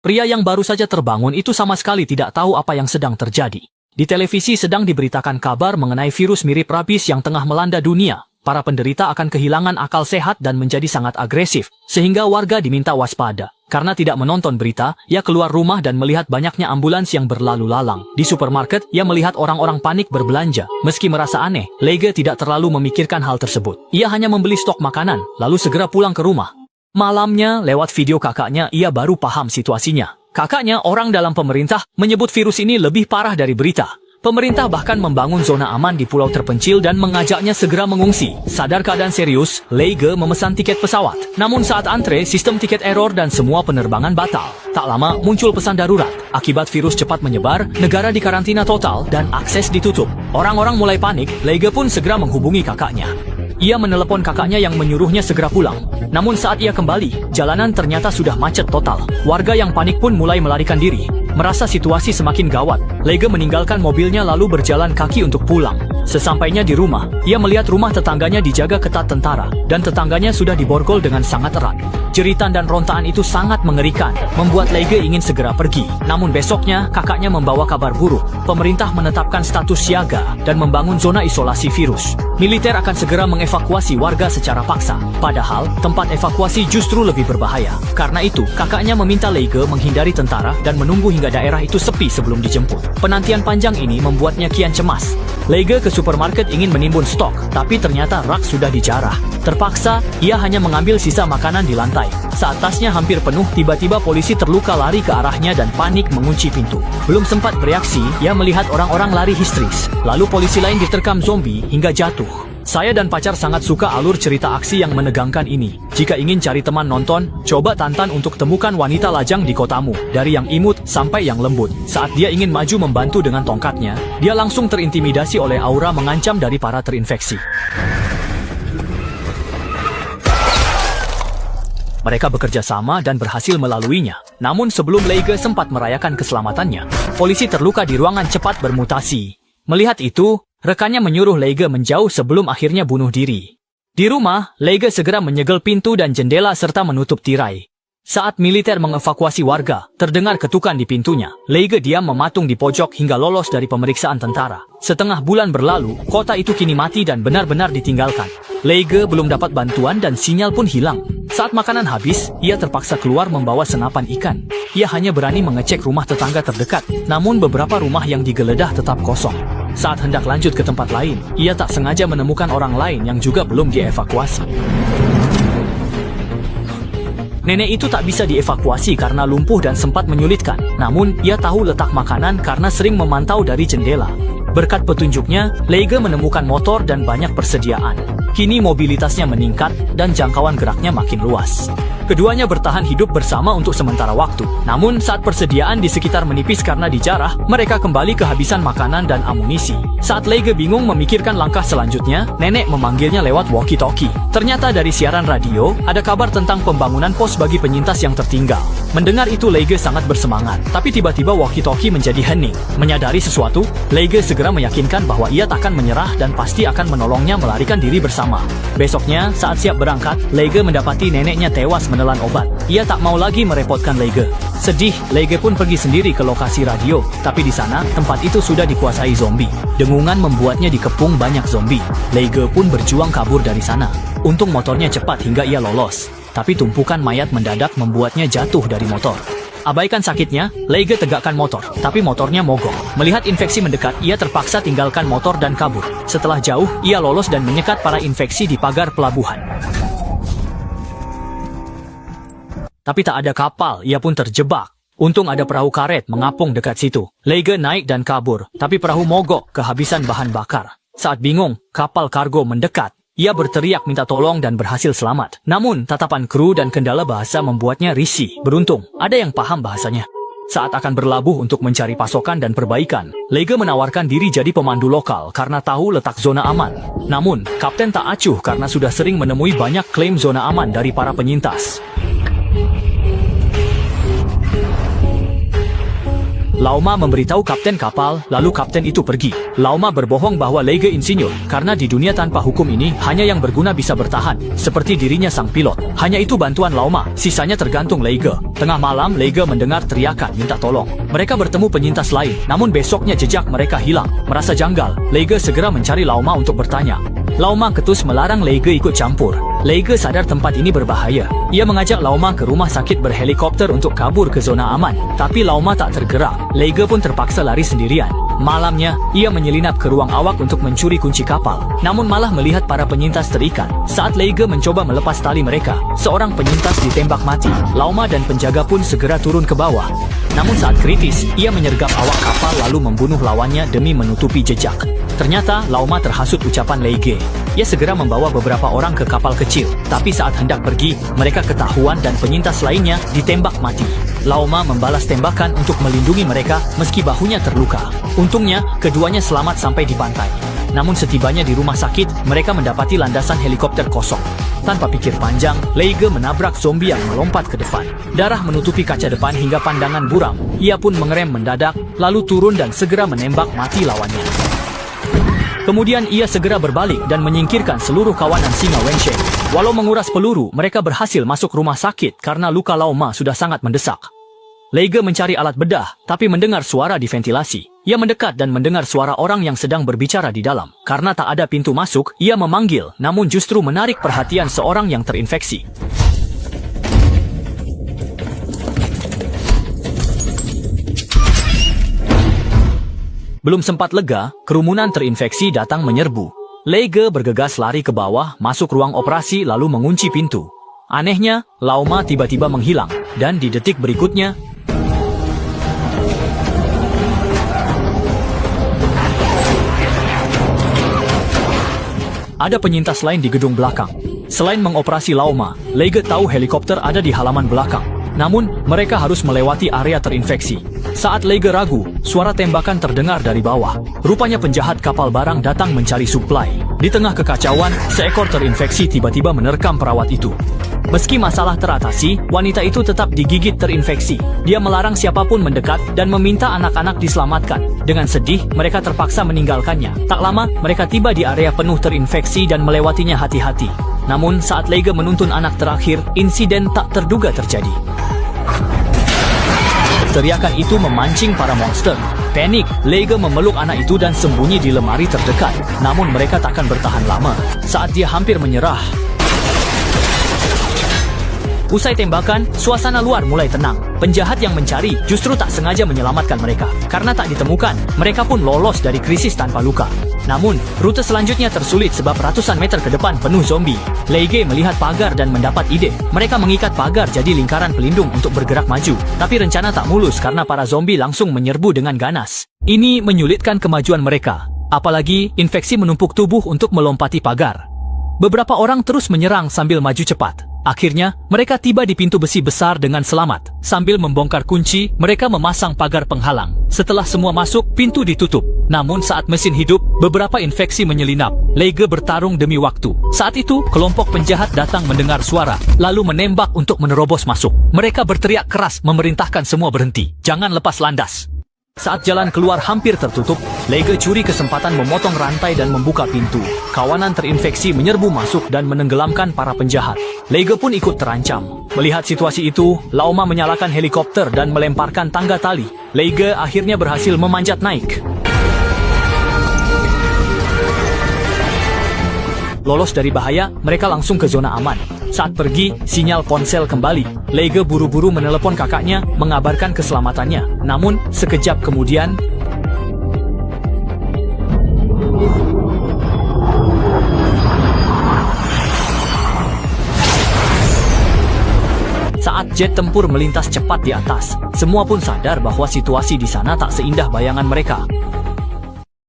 Pria yang baru saja terbangun itu sama sekali tidak tahu apa yang sedang terjadi. Di televisi sedang diberitakan kabar mengenai virus mirip rabies yang tengah melanda dunia. Para penderita akan kehilangan akal sehat dan menjadi sangat agresif, sehingga warga diminta waspada. Karena tidak menonton berita, ia keluar rumah dan melihat banyaknya ambulans yang berlalu lalang. Di supermarket, ia melihat orang-orang panik berbelanja. Meski merasa aneh, Leige tidak terlalu memikirkan hal tersebut. Ia hanya membeli stok makanan, lalu segera pulang ke rumah. Malamnya, lewat video kakaknya, ia baru paham situasinya. Kakaknya, orang dalam pemerintah, menyebut virus ini lebih parah dari berita. Pemerintah bahkan membangun zona aman di pulau terpencil dan mengajaknya segera mengungsi. Sadar keadaan serius, Leige memesan tiket pesawat. Namun saat antre, sistem tiket error dan semua penerbangan batal. Tak lama, muncul pesan darurat. Akibat virus cepat menyebar, negara dikarantina total dan akses ditutup. Orang-orang mulai panik, Leige pun segera menghubungi kakaknya. Ia menelepon kakaknya yang menyuruhnya segera pulang. Namun saat ia kembali, jalanan ternyata sudah macet total. Warga yang panik pun mulai melarikan diri. Merasa situasi semakin gawat, Leige meninggalkan mobilnya lalu berjalan kaki untuk pulang. Sesampainya di rumah, ia melihat rumah tetangganya dijaga ketat tentara, dan tetangganya sudah diborgol dengan sangat erat. Jeritan dan rontaan itu sangat mengerikan, membuat Leige ingin segera pergi. Namun besoknya, kakaknya membawa kabar buruk. Pemerintah menetapkan status siaga dan membangun zona isolasi virus. Militer akan segera mengevakuasi warga secara paksa. Padahal, tempat evakuasi justru lebih berbahaya. Karena itu, kakaknya meminta Leige menghindari tentara dan menunggu hingga daerah itu sepi sebelum dijemput. Penantian panjang ini membuatnya kian cemas. Leige ke supermarket ingin menimbun stok, tapi ternyata rak sudah dijarah. Terpaksa, ia hanya mengambil sisa makanan di lantai. Saat tasnya hampir penuh, tiba-tiba polisi terluka lari ke arahnya dan panik mengunci pintu. Belum sempat bereaksi, ia melihat orang-orang lari histeris. Lalu polisi lain diterkam zombie hingga jatuh. Saya dan pacar sangat suka alur cerita aksi yang menegangkan ini. Jika ingin cari teman nonton, coba tonton untuk temukan wanita lajang di kotamu. Dari yang imut sampai yang lembut. Saat dia ingin maju membantu dengan tongkatnya, dia langsung terintimidasi oleh aura mengancam dari para terinfeksi. Mereka bekerja sama dan berhasil melaluinya. Namun sebelum Leige sempat merayakan keselamatannya, polisi terluka di ruangan cepat bermutasi. Melihat itu, rekannya menyuruh Leige menjauh sebelum akhirnya bunuh diri. Di rumah, Leige segera menyegel pintu dan jendela serta menutup tirai. Saat militer mengevakuasi warga, terdengar ketukan di pintunya. Leige diam mematung di pojok hingga lolos dari pemeriksaan tentara. Setengah bulan berlalu, kota itu kini mati dan benar-benar ditinggalkan. Leige belum dapat bantuan dan sinyal pun hilang. Saat makanan habis, ia terpaksa keluar membawa senapan ikan. Ia hanya berani mengecek rumah tetangga terdekat, namun beberapa rumah yang digeledah tetap kosong. Saat hendak lanjut ke tempat lain, ia tak sengaja menemukan orang lain yang juga belum dievakuasi. Nenek itu tak bisa dievakuasi karena lumpuh dan sempat menyulitkan. Namun, ia tahu letak makanan karena sering memantau dari jendela. Berkat petunjuknya, Leige menemukan motor dan banyak persediaan. Kini mobilitasnya meningkat dan jangkauan geraknya makin luas. Keduanya bertahan hidup bersama untuk sementara waktu. Namun saat persediaan di sekitar menipis karena dijarah, mereka kembali kehabisan makanan dan amunisi. Saat Leige bingung memikirkan langkah selanjutnya, nenek memanggilnya lewat walkie-talkie. Ternyata dari siaran radio, ada kabar tentang pembangunan pos bagi penyintas yang tertinggal. Mendengar itu Leige sangat bersemangat, tapi tiba-tiba walkie-talkie menjadi hening. Menyadari sesuatu, Leige segera meyakinkan bahwa ia takkan menyerah dan pasti akan menolongnya melarikan diri bersama. Besoknya, saat siap berangkat, Leige mendapati neneknya tewas menelan obat. Ia tak mau lagi merepotkan Leige. Sedih, Leige pun pergi sendiri ke lokasi radio. Tapi di sana, tempat itu sudah dikuasai zombie. Dengungan membuatnya dikepung banyak zombie. Leige pun berjuang kabur dari sana. Untung motornya cepat hingga ia lolos. Tapi tumpukan mayat mendadak membuatnya jatuh dari motor. Abaikan sakitnya, Leige tegakkan motor, tapi motornya mogok. Melihat infeksi mendekat, ia terpaksa tinggalkan motor dan kabur. Setelah jauh, ia lolos dan menyekat para infeksi di pagar pelabuhan. Tapi tak ada kapal, ia pun terjebak. Untung ada perahu karet mengapung dekat situ. Leige naik dan kabur, tapi perahu mogok kehabisan bahan bakar. Saat bingung, kapal kargo mendekat. Ia berteriak minta tolong dan berhasil selamat. Namun, tatapan kru dan kendala bahasa membuatnya risih. Beruntung, ada yang paham bahasanya. Saat akan berlabuh untuk mencari pasokan dan perbaikan, Leige menawarkan diri jadi pemandu lokal karena tahu letak zona aman. Namun, kapten tak acuh karena sudah sering menemui banyak klaim zona aman dari para penyintas. Lauma memberitahu kapten kapal, lalu kapten itu pergi. Lauma berbohong bahwa Leige insinyur, karena di dunia tanpa hukum ini, hanya yang berguna bisa bertahan, seperti dirinya sang pilot. Hanya itu bantuan Lauma, sisanya tergantung Leige. Tengah malam, Leiga mendengar teriakan minta tolong. Mereka bertemu penyintas lain, namun besoknya jejak mereka hilang. Merasa janggal, Leiga segera mencari Lauma untuk bertanya. Lauma ketus melarang Leiga ikut campur. Leiga sadar tempat ini berbahaya. Ia mengajak Lauma ke rumah sakit berhelikopter untuk kabur ke zona aman. Tapi Lauma tak tergerak. Leiga pun terpaksa lari sendirian. Malamnya, ia menyelinap ke ruang awak untuk mencuri kunci kapal. Namun malah melihat para penyintas terikat. Saat Leiga mencoba melepas tali mereka, seorang penyintas ditembak mati. Lauma dan penjaga pun segera turun ke bawah. Namun saat kritis, ia menyergap awak kapal lalu membunuh lawannya demi menutupi jejak. Ternyata, Lauma terhasut ucapan Leiga. Ia segera membawa beberapa orang ke kapal kecil. Tapi saat hendak pergi, mereka ketahuan dan penyintas lainnya ditembak mati. Lauma membalas tembakan untuk melindungi mereka meski bahunya terluka. Untungnya, keduanya selamat sampai di pantai. Namun setibanya di rumah sakit, mereka mendapati landasan helikopter kosong. Tanpa pikir panjang, Leiga menabrak zombie yang melompat ke depan. Darah menutupi kaca depan hingga pandangan buram. Ia pun mengerem mendadak, lalu turun dan segera menembak mati lawannya. Kemudian ia segera berbalik dan menyingkirkan seluruh kawanan singa Wensheng. Walau menguras peluru, mereka berhasil masuk rumah sakit karena luka Lauma sudah sangat mendesak. Leiga mencari alat bedah, tapi mendengar suara di ventilasi. Ia mendekat dan mendengar suara orang yang sedang berbicara di dalam. Karena tak ada pintu masuk, ia memanggil, namun justru menarik perhatian seorang yang terinfeksi. Belum sempat lega, kerumunan terinfeksi datang menyerbu. Leiga bergegas lari ke bawah, masuk ruang operasi lalu mengunci pintu. Anehnya, Lauma tiba-tiba menghilang, dan di detik berikutnya, ada penyintas lain di gedung belakang. Selain mengoperasi Lauma, Leiga tahu helikopter ada di halaman belakang. Namun, mereka harus melewati area terinfeksi. Saat Leiga ragu, suara tembakan terdengar dari bawah. Rupanya penjahat kapal barang datang mencari suplai. Di tengah kekacauan, seekor terinfeksi tiba-tiba menerkam perawat itu. Meski masalah teratasi, wanita itu tetap digigit terinfeksi. Dia melarang siapapun mendekat dan meminta anak-anak diselamatkan. Dengan sedih, mereka terpaksa meninggalkannya. Tak lama, mereka tiba di area penuh terinfeksi dan melewatinya hati-hati. Namun, saat Leiga menuntun anak terakhir, insiden tak terduga terjadi. Teriakan itu memancing para monster. Panik, Leiga memeluk anak itu dan sembunyi di lemari terdekat. Namun mereka takkan bertahan lama. Saat dia hampir menyerah, usai tembakan, suasana luar mulai tenang. Penjahat yang mencari justru tak sengaja menyelamatkan mereka. Karena tak ditemukan, mereka pun lolos dari krisis tanpa luka. Namun, rute selanjutnya tersulit sebab ratusan meter ke depan penuh zombie. Leiga melihat pagar dan mendapat ide. Mereka mengikat pagar jadi lingkaran pelindung untuk bergerak maju. Tapi rencana tak mulus karena para zombie langsung menyerbu dengan ganas. Ini menyulitkan kemajuan mereka. Apalagi, infeksi menumpuk tubuh untuk melompati pagar. Beberapa orang terus menyerang sambil maju cepat. Akhirnya, mereka tiba di pintu besi besar dengan selamat. Sambil membongkar kunci, mereka memasang pagar penghalang. Setelah semua masuk, pintu ditutup. Namun saat mesin hidup, beberapa infeksi menyelinap. Leiga bertarung demi waktu. Saat itu, kelompok penjahat datang mendengar suara, lalu menembak untuk menerobos masuk. Mereka berteriak keras memerintahkan semua berhenti. Jangan lepas landas. Saat jalan keluar hampir tertutup, Leiga curi kesempatan memotong rantai dan membuka pintu. Kawanan terinfeksi menyerbu masuk dan menenggelamkan para penjahat. Leiga pun ikut terancam. Melihat situasi itu, Lauma menyalakan helikopter dan melemparkan tangga tali. Leiga akhirnya berhasil memanjat naik. Lolos dari bahaya, mereka langsung ke zona aman. Saat pergi, sinyal ponsel kembali. Leiga buru-buru menelepon kakaknya, mengabarkan keselamatannya. Namun, sekejap kemudian, saat jet tempur melintas cepat di atas, semua pun sadar bahwa situasi di sana tak seindah bayangan mereka.